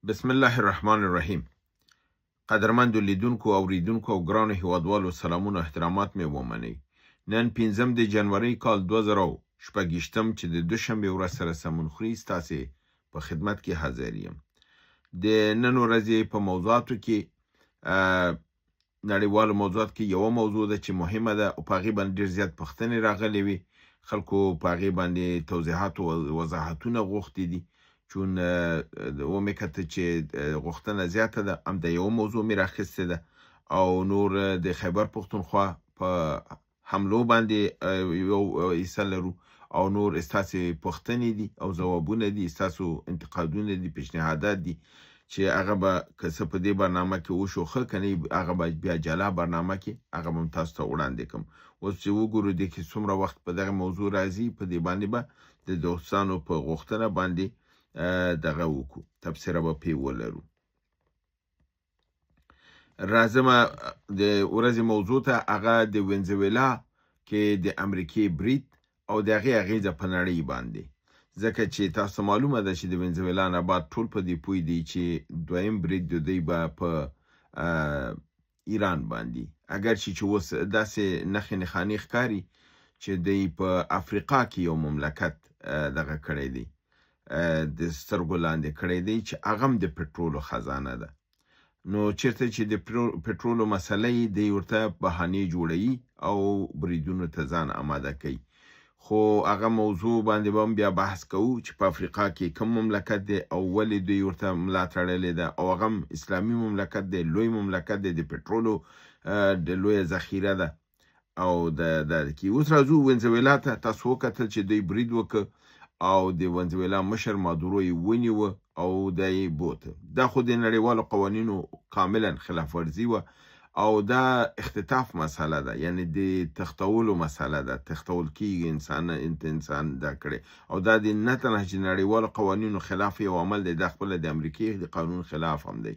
بسم الله الرحمن الرحیم. قدرمندو لیدونکو او ریدونکو او ګرانو هیوادوالو سلامونه احترامات مې ومنئ. نن 5 د جنوري کال 2026 چې د دوشنبې ورځ سره سمون خوري ستاسې په خدمت کې حاضر یم. د نن ورځې په موضوعاتو کې نړیوالو موضوعاتو کې یوه موضوع ده چې مهمه ده او په هغې باندې ډېر زیات پوښتنې راغلې وي. خلکو په هغې باندې توضیحات او وضاحتونه غوښتي دي. چون ومې کته چې غوښتنه زیاته ده، همدا یوه موضوع مې راخیستې ده او نور د خیبر پښتونخوا په حملو باندې یو حصه لرو او نور ستاسې پوښتنې دي او ځوابونه دي، ستاسو انتقادونه دي، پیشنهادات دي چې هغه به که څه په دې برنامه کې وشو ښه، که نه هغه به بیا جلا برنامه کې هغه به هم تاسو ته وړاندې کړم. اوس چې وګورو دې کې څومره وخت په دغه موضوع راځي، په دې باندې به د دوستانو په غوښتنه باندې دغه وکړو، تبصره به پې ولرو. راځم د ورځې موضوع ته. هغه د وینزویلا کې د امریکې برید او د هغې اغېزه په نړۍ باندې، ځکه چې تاسو معلومه ده چې د وینزویلا نه بعد ټول په دې پوه دي چې دویم برید د دوی به په ایران باندې، اگر چې اوس داسې نښې نښانې ښکاري چې دوی په افریقا کې یو مملکت دغه کړی دی، د سترګو لاندې کړی دی چې هغه هم د پټرولو خزانه ده. نو چېرته چې د پټرولو مسله یې دی ورته بهانې جوړوي او بریدونو ته ځان آماده کوي. خو هغه موضوع باندې به هم بیا بحث کوو چې په افریقا کې کوم مملکت دی او ولې دوی ورته ملا تړلې ده او هغه هم اسلامي مملکت دی، لوی مملکت دی، د پټرولو د لویه ذخیره ده او د کې. اوس راځو وینزویلا ته. تاسو وکتل چې دوی برید وکړ او د وینزویلا مشر مادورو یې ونیوه او دا یې بوته. دا خو د نړیوالو قوانینو کاملا خلاف ورزي وه او دا اختطاف مسله ده، یعنی د تختولو مسله ده، تختول کېږي انسان دا کړی او دا د نه تنها چې نړیوالو قوانینو خلاف یو عمل دی، دا خپله د امریکې د قانون خلاف هم دی.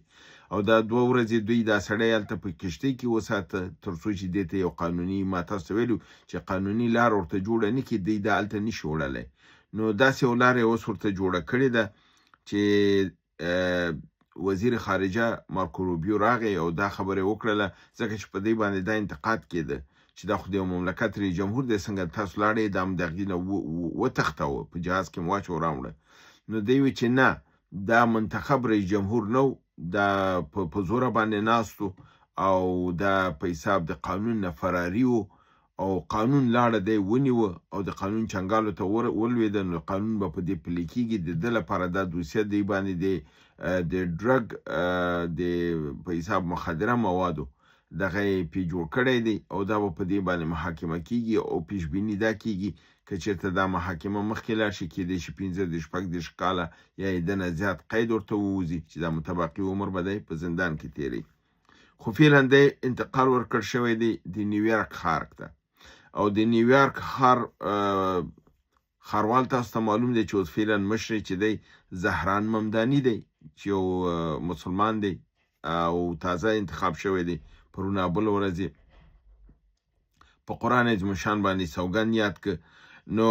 او دا 2 ورځې دوی دا سړی هلته په کشتۍ کې وساته تر څو چې دې ته یو قانوني، ما تاسو ته ویلو چې قانوني لار ورته جوړه نه کړي، دوی دا هلته نشي وړلی. نو داسې یو لاره یې اوس ورته جوړه کړې ده چې وزیر خارجه مارکو روبیو راغی او دا خبره وکړله، ځکه چې په دې باندې دا انتقاد کېده چې دا خو د یو مملکت رئیس جمهور دی، څنګه تاسو لاړئ دا هم د هغې نه وتښتوه، په جهاز کې مو واچو راوړه. نو دی وی چې نه، دا منتخب رئیس جمهور نه و، دا په زوره باندې ناست او دا په حساب د قانون نه فراري و او قانون لاړه دی ونیوه او د قانون چنګالو ته ولوېده. نو قانون به په دې پلي کېږي. د ده لپاره دا دوسیه دی باندې د ډرګ د په حساب مخدره موادو دغه یې پې جوړ کړی دی او دا به په دې باندې محاکمه کېږي او پیشبیني دا کېږي که چېرته دا محاکمه مخکې لاړ شي، کېدای شي 15-16 کاله یا یې دنه زیات قید ورته ووځي چې دا متبقي عمر به دی په زندان کې تېروي. خو فعلا دی انتقال ورکړ شوی دی د نیویارک ښار ته او د نیویارک ښاروال تاسو ته معلوم دی چې اوس فعلا مشر چې دی زهران ممداني دی چې یو مسلمان دی او تازه انتخاب شوی دی. پرونه بله ورځ په قرآن عظیم الشان باندې سوګند یاد که. نو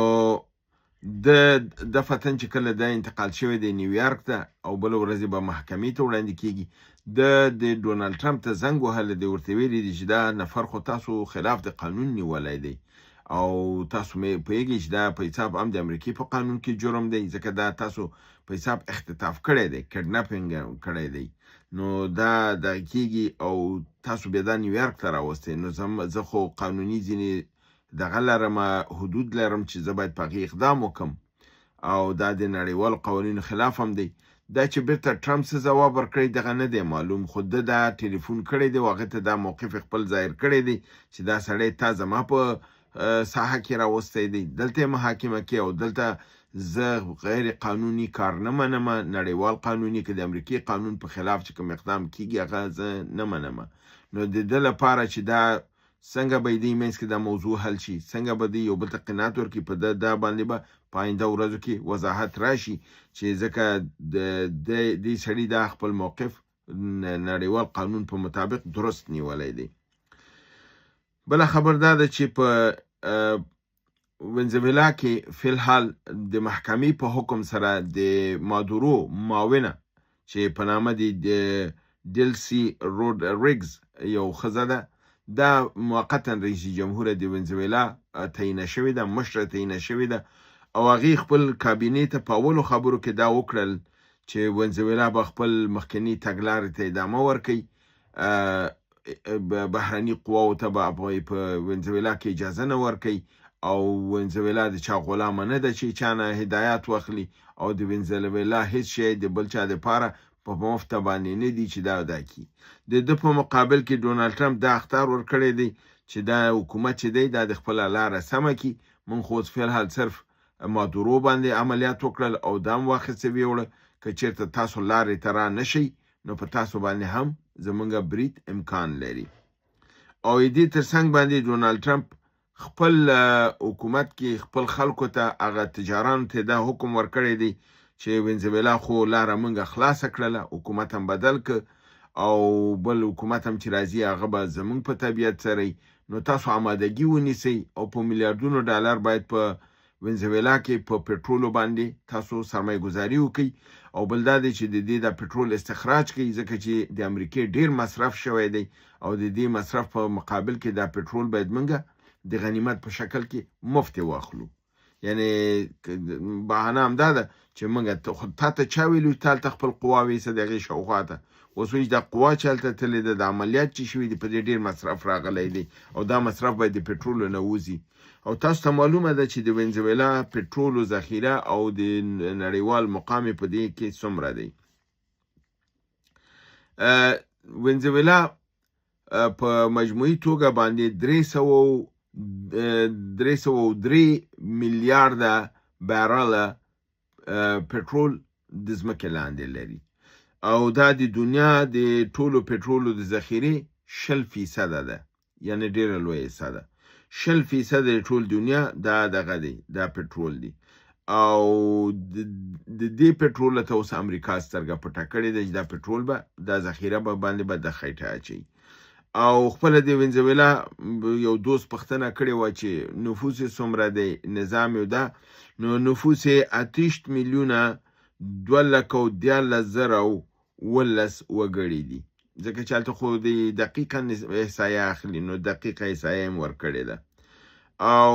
د فتن چې کله دا انتقال شوی دی نیویارک ته او بله ورځ به محکمې ته وړاندې کېږي، د ډونالډ ټرمپ ته زنګ وهلی دی، ورته ویلي دی چې دا نفر خو تاسو خلاف د قانون نیولی دی او تاسو مې پوهېږئ چې دا په حساب هم د امریکې په قانون کې جرم دی، ځکه دا تاسو په حساب اختطاف کړی دی، کډناپینګ کړی دی. نو دا کېږي او تاسو بیا دا نیویارک ته راوستی. نو زه خو قانوني ځینې دغه لرم، حدود لرم چې زه باید په هغې اقدام وکړم او دا د نړیوالو قوانینو خلاف هم دی. دا چې بیرته ټرمپ څه ځواب ورکړی دغه نه دی معلوم، خو ده دا ټلیفون کړی دی او هغې ته دا موقف خپل ظاهر کړی دی چې دا سړی تا زما په ساحه کې راوستی دی، دلته یې محاکمه کې او دلته زه غیر قانوني کار نه منم، نړیوال قانوني که د امریکې قانون په خلاف چې کوم اقدام کېږي هغه زه نه منم. نو د ده لپاره چې دا څنګه به دې منځ کې دا موضوع حل شي، څنګه به دې یو بل ته قناعت ورکړي، په دا باندې به په آینده ورځو کې وضاحت راشي چې ځکه دې سړي دا خپل موقف نړیوال قانون په مطابق درست نیولی دی. بله خبر دا ده چې په وینزویلا کې فی الحال د محکمې په حکم سره د مادورو معاونه چې په نامه د ډیلسي روډریګز یو ښځه ده. دا موقتا رئیس جمهور د ونزویلا تعینه شوې ده، مشره تعینه شوې ده، او هغې خپل کابینې ته په اولو خبرو کې دا وکړل چې ونزویلا به خپل مخکني تګلارې ته ادامه ورکوي، بهرني قواو ته به په ونزویلا کې اجازه نه ورکوي، او ونزویلا د چا غلامه نه ده چې چا نه هدایات واخلي، او د ونزویلا هیڅ شی د بل چا دپاره په مفته باندې نه دي چې دا ادا کړي. د ده په مقابل کې ډونالډ ټرمپ دا اخطار ورکړی دی چې دا حکومت چې دی دا د خپله لاره سمه کړي. موږ خو اوس فیالحال صرف مادورو باندې عملیات وکړل او دا هم واخیستې وړه که چېرته تاسو لارې ته را نشئ نو په تاسو باندې هم زموږ برید امکان لري. او دې تر څنګ باندې ډونالډ ټرمپ خپل حکومت کې خپل خلکو ته هغه تجارانو ته دا حکم ورکړی دی چې ونزویلا خو لاره موږ خلاصه کړله، حکومت هم بدل که او بل حکومت هم چې راځي هغه به زموږ په طبیعت سره نو تاسو آمادګي ونیسئ او په میلیارډونو ډالر باید په ونزویلا کې په پټرولو باندې تاسو سرمایه گذاري وکړئ، او بل دا دی چې د دې د پټرول استخراج کوي ځکه چې د امریکې ډیر مصرف شوی دی او د دې مصرف په مقابل کې دا پټرول باید موږ د غنیمت په شکل کې مفت واخلو. یعنی بهانه هم دا ده چې موږ تا ته چا ویلو تال ته خپل قواوې ایسه د هغې شاوخوا ته اوس وایي دا قوا چې هلته تللې ده د عملیات چې شوي دي په دې ډېر مصرف راغلی دی او دا مصرف باید د پټرولو نه وځي. او تاسو ته معلومه ده چې د ونزویلا پټرولو ذخیره او د نړیوال مقام په دې کې څومره دی. ونزویلا په مجموعي توګه باندې 303 میلیارده بارله پټرول د ځمکې لاندې لري، او دا د دنیا د ټولو پټرولو د ذخیرې 0% ده، یعنی ډیره لویه حصه ده. 0% د ټول دنیا دا دغه دی، دا پټرول دی، او د دې پټرول ته اوس امریکا سترګه پټه کړې ده چې دا پټرول به دا ذخیره به باندې به د خیټه اچوي. او خپل د ونزویلا یو دوست پوښتنه کړې وه چې نفوس یې څومره دی، نظام یې ده، نو نفوس یې 28 میلیونه 214,012 وګړي دي، ځکه چې هلته خو د دقیقا احصایه اخلي نو دقیقه احصایه هم ورکړې ده. او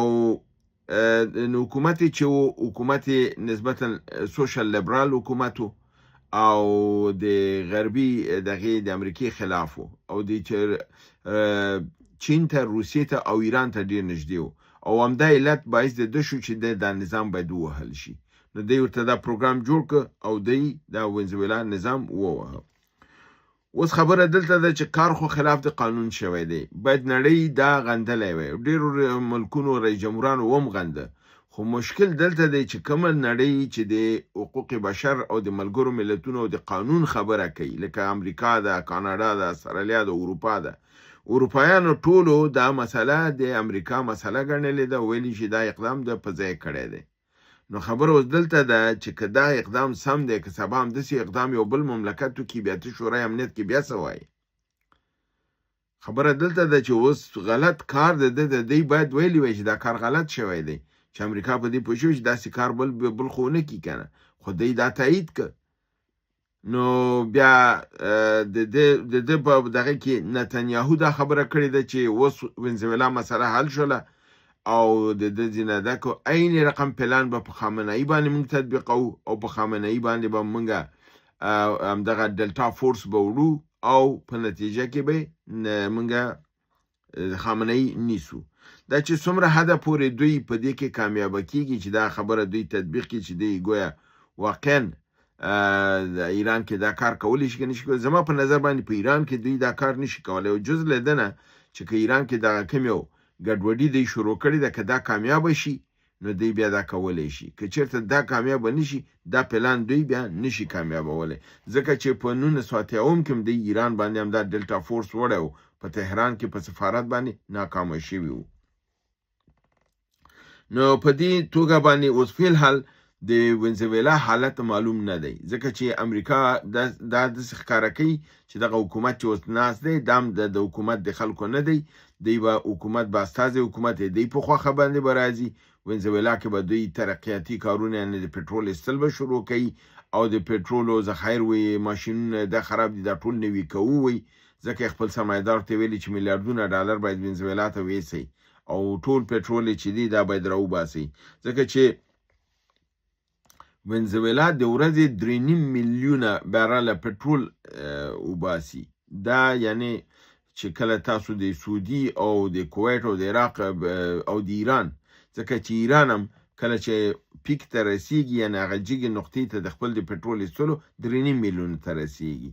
حکومت چې و حکومت نسبتا سوشل لیبرال حکومت او د غربي دغه د امریکای خلاف او د چین ته روسیې ته او ایران ته ډیر نږدې او همدا علت باعث د شو چې د نظام باید ووهل شي. نو دی ورته دا پروګرام جوړ ک او دی دا ونزویلا نظام ووهه. اوس خبره دلته ده چې کار خو خلاف د قانون شوی دی، باید نړۍ دا غندلی وی، ډیرو ملکونو رئیس جمهورانو هم غنده، خو مشکل دلته دی چې کومه نړۍ چې د حقوق بشر او د ملګرو ملتونو او د قانون خبره کوي لکه امریکا ده، کاناډا ده، استرالیا ده، اروپا ده، اروپایانو ټولو دا مسله د امریکا مسله ګڼلې ده، ویلي چې دا اقدام د په ځای کړی دی. نو خبره اوس دلته ده چې که دا اقدام سم دی که سبا همداسې اقدام یو بل مملکت وکړي بیا ته شورای امنیت کې بیا څه وایي. خبره دلته ده چې اوس غلط کار د ده دی باید ویلي وای چې دا کار غلط شوی دی، چې امریکا په دې پوه شوي چې داسې کار بل خو نه کړي که نه، خو دی دا تایید که. نو بیا د ده په دغه کې نتنیاهو دا خبره کړې ده چې اوس ونزویلا مسله حل شوله او د ځینه ده که عین رقم پلان به په خامنه‌ای باندې موږ تطبیقوو او په خامنه‌ای باندې به موږ همدغه ډلتا فورس به وړو او په نتیجه کې به موږ خامنه‌ای نیسو. دا چې څومره حده پورې دوی په دې کې کامیابه کیږي چې دا خبره دوی تطبیق کړي چې دوی ګویا واقعا د ایران کې دا کار کولی شي که نشي کولی، زما په نظر باندې په ایران کې دوی دا کار نشي کولی، او جز له ده نه چې که ایران کې دغه کوم یو ګډوډي دی شروع کړې ده که دا کامیابه شي نو دوی بیا دا کولی شي، که چېرته دا کامیابه نشي دا پلان دوی بیا نشي کامیابولی، ځکه چې په 1980 کې هم د ایران باندې هم دا ډلتا فورس وړی و، په تهران کې په سفارت باندې ناکامه شوي وو. نو په دې توګه باندې اوس فی الحال د ونزویلا حالت معلوم نه دی، ځکه چې امریکا دا داسې ښکاره کوي چې دغه حکومت چې اوس ناست دی دا هم د حکومت د خلکو نه دی، دی به حکومت به استازی حکومت دی په خوښه باندې به راځي، ونزویلا کې به دوی ترقیاتي کارونه یعنې د پټرول ایستل به شروع کوي او د پټرولو ذخایر وي ماشینونه د خراب دي دا ټول نوي کوو وي ځکه خپل سرمایدار ته ویلي چې میلیارډونه ډالر باید وینزویلا ته ویسي او ټول پټرول چې دی دا باید راوباسي ځکه چې وینزویلا د ورځې 3.5 میلیونه بیرله پټرول وباسي دا یعنی چې کله تاسو د سعودي او د کویت او د عراق او د ایران ځکه چې ایران هم کله چې پیک ته رسیږي یعنی هغه جګې نقطې ته د خپل د پټرول ایستلو 3.5 میلیونه ته رسیږي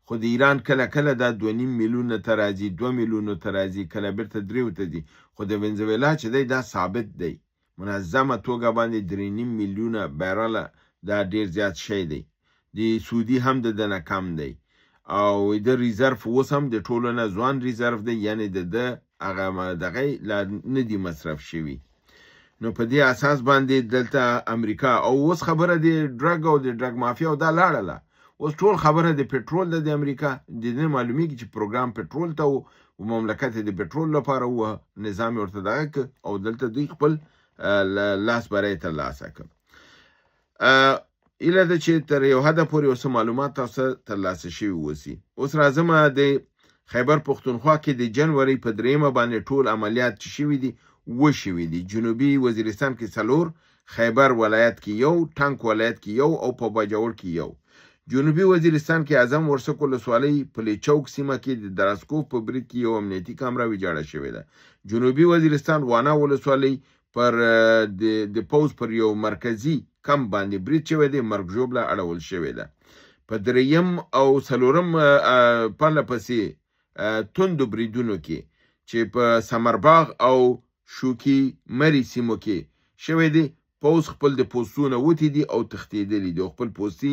خو د ایران کله دا 2.5 میلیونه ته راځي 2 میلیونه ته راځي کله بیرته 3 ته ځي خو د وینزویلا چې دی دا ثابت دی منظمه توګه باندې 3.5 میلیونه بیرله دا ډیر زیات شی دی د سعودي هم د دنه کم دی او د ریزرف اوس هم د ټولو نه ځوان ریزرف دی یعنی د هغه دغه لا نه دی مصرف شوی نو په دې اساس باندې دلته امریکا او اوس خبره د ډرګ او د ډرګ مافیا او دا لاړه اوس ټول خبره د پټرول د امریکا د نه معلومیږي چې پروګرام پټرول ته او مملکت د پټرول لپاره و نظام ورته دغه او دلته دوی خپل لاس برای ته لاسه کړ اله د چې تر یو حد پورې اوس معلومات تاسو ترلاسه شوي وسی اوس راځم د خیبر پختونخوا کې د جنوري په 3 باندې ټول عملیات شوي دي وشوي دي جنوبي وزیرستان کې 4 خیبر ولایت کې 1 ټانک ولایت کې 1 او په باجوړ کې 1 جنوبي وزیرستان کې اعظم ورسک ولسوالۍ په لیچوک سیمه کې د دراسکوف په برید کې یو امنیتي کامره ویجاړه شوې ده جنوبي وزیرستان وانا ولسوالۍ پر د پوز پر یو مرکزی کم باندې برید شوی دی مرګ ژوبله اړول شوی ده په 3 او 4 پرله پسې توندو بریدونو کې چې په سمرباغ او شوکي مری سیمو کې شوی دی پوز خپل د پوستونه وتی دي او تختیدلی دي خپل پوستی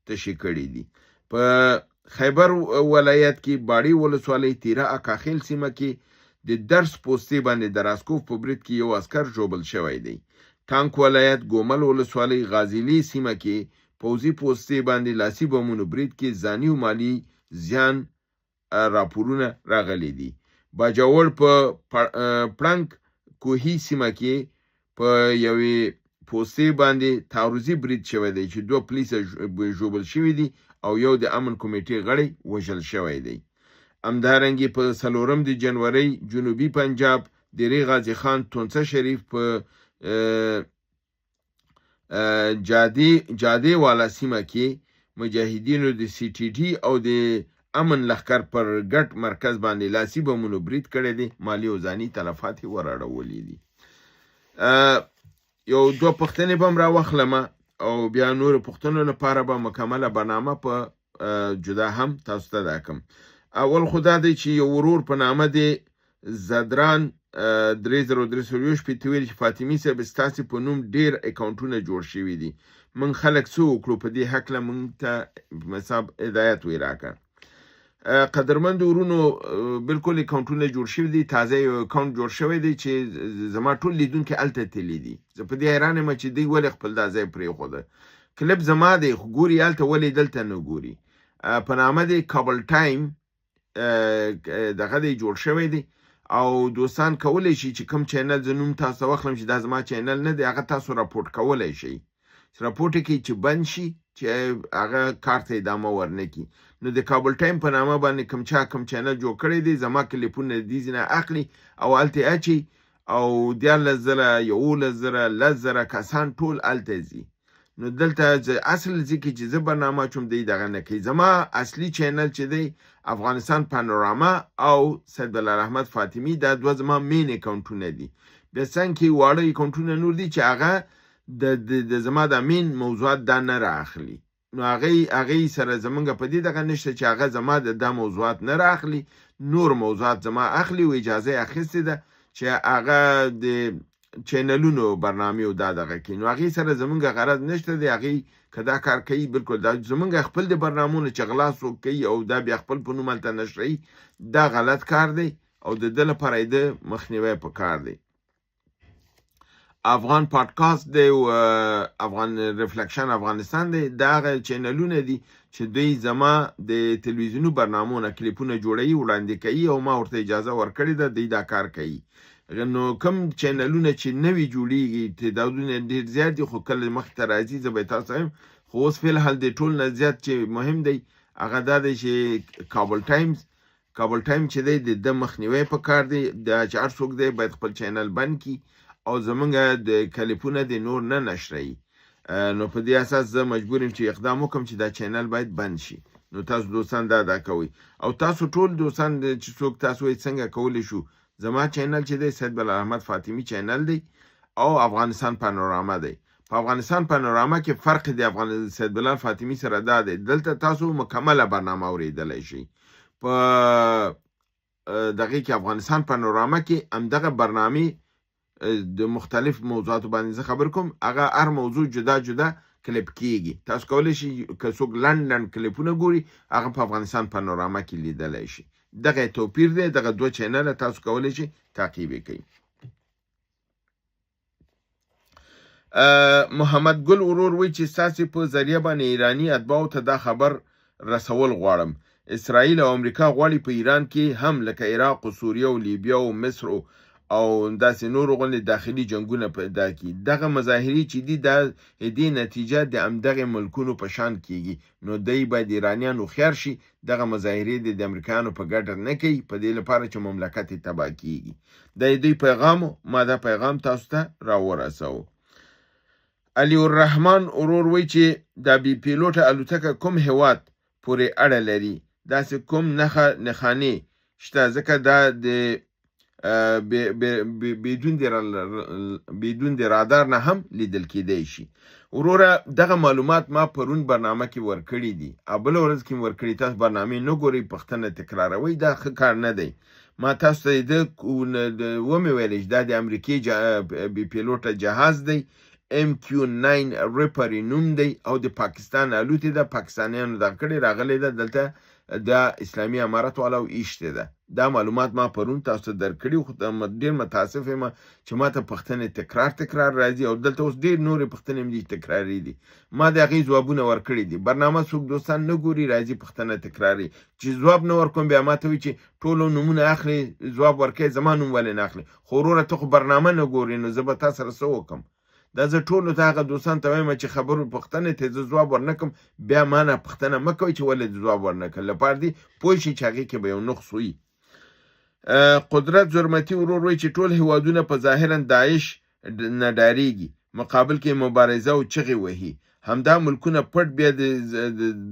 تشی کړی دي په خیبر ولایت کې باړی ولسوالۍ تیرا اکاخیل سیمه کې د درس پوستی باندې دراسکوف په برید کې یو عسكر جوبل شوی دی ټانک ولایت ګومل ولسوالۍ غازیلی سیمه کې پوزي پوستی باندې لاسی بمونو برید کې ځاني او مالی زیان راپورونه راغلي دي باجوړ په پړنګ کوهي سیمه کې په یوې پوستی باندې تعرضي برید شوی دی چې 2 پولیس جوبل شوی دي او یو د امن کمیټې غړی وژل شوی دی امدارنګي په 4 د جنوري جنوبي پنجاب د ری غازی خان تونسه شریف په جادي والا سیمه کې مجاهدینو د سی ټي ډي او د امن لخر پر ګټ مرکز باندې لاسی بمونو برید کړی دی مالی او ځاني تلفات وراړولې دي یو 2 پښتنې بم را وخلمه او بیا نور پښتنو لپاره به مکمله برنامه په جدا هم تاسو ته راکم اول خدا دی چې یو ورور په نامه دی زدران 3030 پیټویل چې فاطمی صاحب ستاسو په نوم ډیر اکاونټونه جوړ شوي دي من خلک سو کړو په دې حق له مونږ ته مصاب هدایت وی راکړ قدرمند ورونو بالکل اکاونټونه جوړ شوي دي تازه یو اکاونټ جوړ شوی دی چې زما ټول لیدونکو الته تللی دي زه په دې حیران یم چې دی ولې خپل دا ځای پرې خوده کلیپ زما دی خو ګوري الته ولې دلته نه ګوري په نامه دی کابل ټایم دغه دی جوړ شوی دی او دوستان کولای شي چې کوم چینل زنوم تاسو واخلم چې دا زما چینل نه دی هغه تاسو راپورټ کولای شي راپورټ کې چې بند شي چې هغه کارت ادامه ورنکي نو د کابل ټایم په نامه باندې کوم چینل جوړ کړی دی زما کلیپونه دي نه اخلي او الته اچي او 11,000 کسان ټول الته زی نو دلته اصل ځکه چې زه برنامه چوم دی دغه نه کوي زما اصلي چینل چې دی افغانستان پانوراما او سید بلال احمد فاطمی دا 2 زما مین اکاونټونه دي بیا څنګه واړه اکاونټونه نور دي چې هغه د زما د مین موضوعات دا نه راخلي نو هغه سره زمونږ په دې دغه نشته چې هغه زما د موضوعات نه راخلي نور موضوعات زما اخلي او اجازه اخیسته ده چې هغه د چینلونو برنامه او دغه کې نو هغه سره زمونږ غرض نشته دی هغه کدا کار کوي بالکل دا زمونږ خپل د برنامهونو چې غلاس کوي او دا بیا خپل په نوم تل نشري دا غلط کار دی او د دل لپاره د مخنیوي په کار دی افغان پادکاست دی او افغان ریفلیکشن افغانستان دی دا چینلونه دي چې دوی زما د تلویزیونی برنامهونو کلیپونه جوړي وړاندې کوي او ما ورته اجازه ورکړې ده دا کار کوي نو کوم چینلونه چې نوی جوړیږي تعدادونه ډیر زیات دي خو کله مخ ته راځي زه به تاسو هم خو اوس فی الحال د ټول نه زیات چې مهم دی هغه دا دی چې کابل ټایم چې دی د مخنیوي په کار دی د چې هر څوک دی باید خپل چینل بند کړي او زمونږ د کلیپونه د نور نه نشروي. نو په دې اساس زه مجبور یم چې اقدام وکړم چې دا چینل باید بند شي. نو تاسو دوستان دا کوئ او تاسو ټول دوستان چې څوک تاسو یې څنګه کولی شو زما چینل چې دی سید بلال احمد فاطمی چینل دی او افغانستان پانوراما دی. په افغانستان پانوراما کې فرق دی سید بلال فاطمی سره دا دی دلته تاسو مکمله برنامه اوریدلی شئ. په دغه کې افغانستان پانوراما کې همدغه برنامې د مختلف موضوعاتو باندې زه خبر کوم هغه هر موضوع جدا کلیپ کیږي. تاسو کولی شئ که څوک لنډ کلیپونه ګوري هغه په افغانستان پانوراما کې لیدلی شي. دغه توپیر دی. دغه دوه چینله تاسو کولی شئ تعقیب یې کړئ. محمد ګل ورور وایي چې ستاسې په ذریعه باندې ایراني اتباعو ته دا خبر رسول غواړم. اسرائیل او امریکا غواړي په ایران کې هم لکه عراق او سوریه او لیبیا او مصر او داسې نورو غوندې داخلي جنګونه پیدا کړي. دغه مظاهرې چې دي د دې نتیجه د همدغې ملکونو په شان کیږي. نو دی باید ایرانیان هوښیار شي دغه مظاهرې د امریکایانو په ګټه نه کوي په دې لپاره چې مملکت یې تباه کیږي. د دوی پیغام ما دا پیغام تاسو ته راورسوو. علي الرحمن ورور وایي چې دا بي پیلوټه الوتکه کوم هیواد پورې اړه لري داسې کوم نښانې شته ځکه دا د بدون د رادار نه هم لیدل کېدی شي. وروره دغه معلومات ما پرون برنامه کې ورکړي دي او بله ورځ کې ورکړي. تاسو برنامې نه ګورئ پوښتنه تکراروئ دا ښه کار نه دی. ما تاسو ته ومې ویلی چې دا د امریکې بي پیلوټه جهاز دی MQ-9 ریپر نوم دی او د پاکستان الوتې ده. پاکستانیانو دغه کړې راغلی ده دلته د اسلامي امارت والاو ایشتې ده. دا معلومات ما پرون تاسو ته درکړي خو ډېر متاسف یم چې ما ته پوښتنې تکرار راځي او دلته اوس ډېر نورې پوښتنې هم دي تکراري دي. ما د هغې ځوابونه ورکړي دي. برنامه څوک دوستان نه ګوري راځي پوښتنه تکراري چې ځواب نه ورکوم بیا ما ته وایي چې ټولو نومونه اخلي ځواب ورکوي زما نوم ولې نه اخلي. خو وروره ته خو برنامه نه ګورې نو زه به تا سره څه وکړم. دا زه ټولو ته هغه دوستان ته وایم چې خبرو پوښتنې ته زه ځواب ورنکړم بیا ما نه پوښتنه مه کوئ چې ولې ځواب ورنکړ لپاره دې پوه شي چې هغې کې به یو نقص وي. قدرت زرمتي ورور وایي چې ټول هیوادونه په ظاهرا داعش نه ډارېږي مقابل کې مبارزه او چغې وهي. همدا ملکونه پټ بیا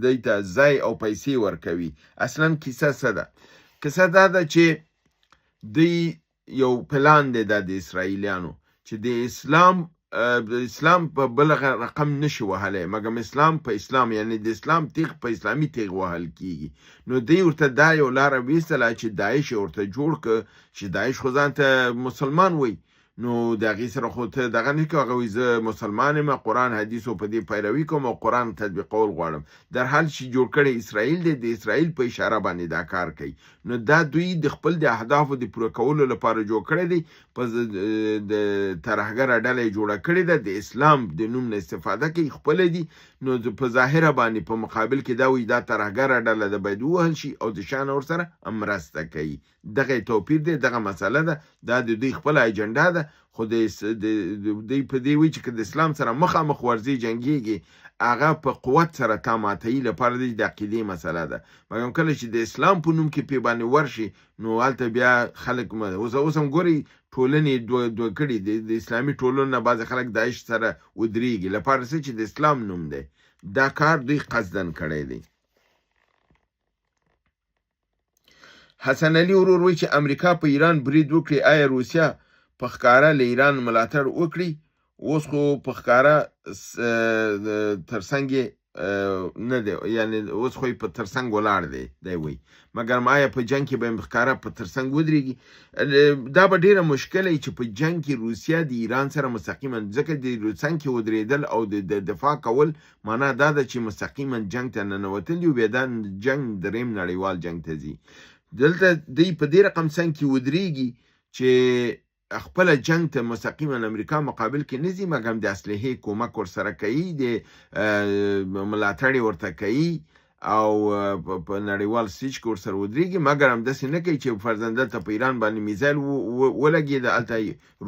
دوی ته ځای او پیسې ورکوي. اصلا کیسه څه ده؟ کیسه دا ده چې دوی یو پلان دی دا د اسرائیلیانو چې د اسلام په بل رقم نشي وهلی مګم اسلام په اسلام یعنی د اسلام تیغ په اسلامي تیغ وهل کیږي. نو دوی ورته دا یو لاره ویستله چې داعش ورته جوړ که چې داعش خو ځان ته مسلمان وایي نو د هغې سره خو ته دغه نه کوې هغه وایي زه مسلمان یم قرآن حدیثو په دې پیروي کوم او قرآن تطبیقول غواړم. در حال چې جوړ کړی اسرائیل دی د اسرائیل په اشاره باندې دا کار کوي. نو دا دوی د خپل د اهدافو د پوره کولو لپاره جوړ کړی دی. په د ترهګره ډله یې جوړه کړې ده د اسلام د نوم نه استفاده کوي خپله دي. نو په ظاهره باندې په مقابل کې دا وایي دا ترهګره ډله ده باید ووهل شي او د شانه ورسره مرسته کوي. دغه توپیر دی دغه مسله ده دا د دوی خپله اجنډا ده. خو دوی په دې وایي چې که د اسلام سره مخامخ ورځي جنګیږي هغه په قوت سره تا ماتوي لپاره د عقیدې مسله ده. مګر کله چې د اسلام په نوم کې پې باندې ورشي نو هلته بیا خلک اوس هم ګورئ ټولنې دوه کړي د اسلامي ټولنو نه بعضې خلک داعش سره ودرېږي لپاره څه چې د اسلام نوم دی. دا کار دوی قصدن کړی دی. حسن علي ورور وایي چې امریکا په ایران برید وکړي آیا روسیه په ښکاره له ایران ملاتړ وکړي؟ اوس خو په ښکاره ترڅنګ نه دی یعنی اوس خو په ترڅنګ ولاړ دی وایي مګر آیا په جنګ کې به یې ښکاره په ترڅنګ ودرېږي؟ دا به ډېره مشکله وي چې په جنګ کې روسیه د ایران سره مستقیما ځکه د څنګ کې ودرېدل او د دفاع کول معنا دا ده چې مستقیما جنګ ته ننوتل دي او بیا دا جنګ درېیم نړیوال جنګ ته ځي. دلته دوی په دې رقم څنګ کې ودرېږي چې خپل جنگ ته مستقیما امریکا مقابل کې نه ځي مګر د اسلحې کومک ورسره کوي د ملاتړ ورته کوي او په نړیوال سټیج کې ورسره ودرېږي مګر همداسې نه کوي چې فرضاً دلته په ایران باندې میزایل ولګېده هلته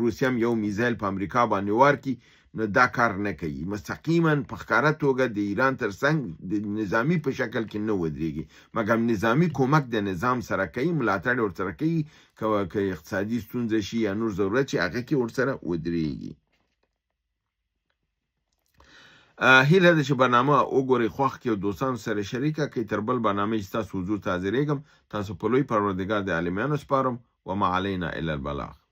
روسیه هم یو میزایل په امریکا باندې وار کړي نو دا کار نه کوي. مستقیما په ښکاره توګه د ایران تر څنګ د نظامی په شکل کې نه ودرېږي، مګر نظامی کومک د نظام سره کوي، ملاتړ ورسره کوي، که اقتصادي ستونزه شي یا نور ضرورت شي هغه کې ورسره ودرېږي. هیله ده چې برنامه وګورئ، خوښ کړئ او دوستانو سره شریکه کړئ. تر بل برنامه چې ستاسو حضور ته حاضرېږم، تاسو په لوی پروردګار د عالمیانو سپارم. وما علینا الا البلاغ.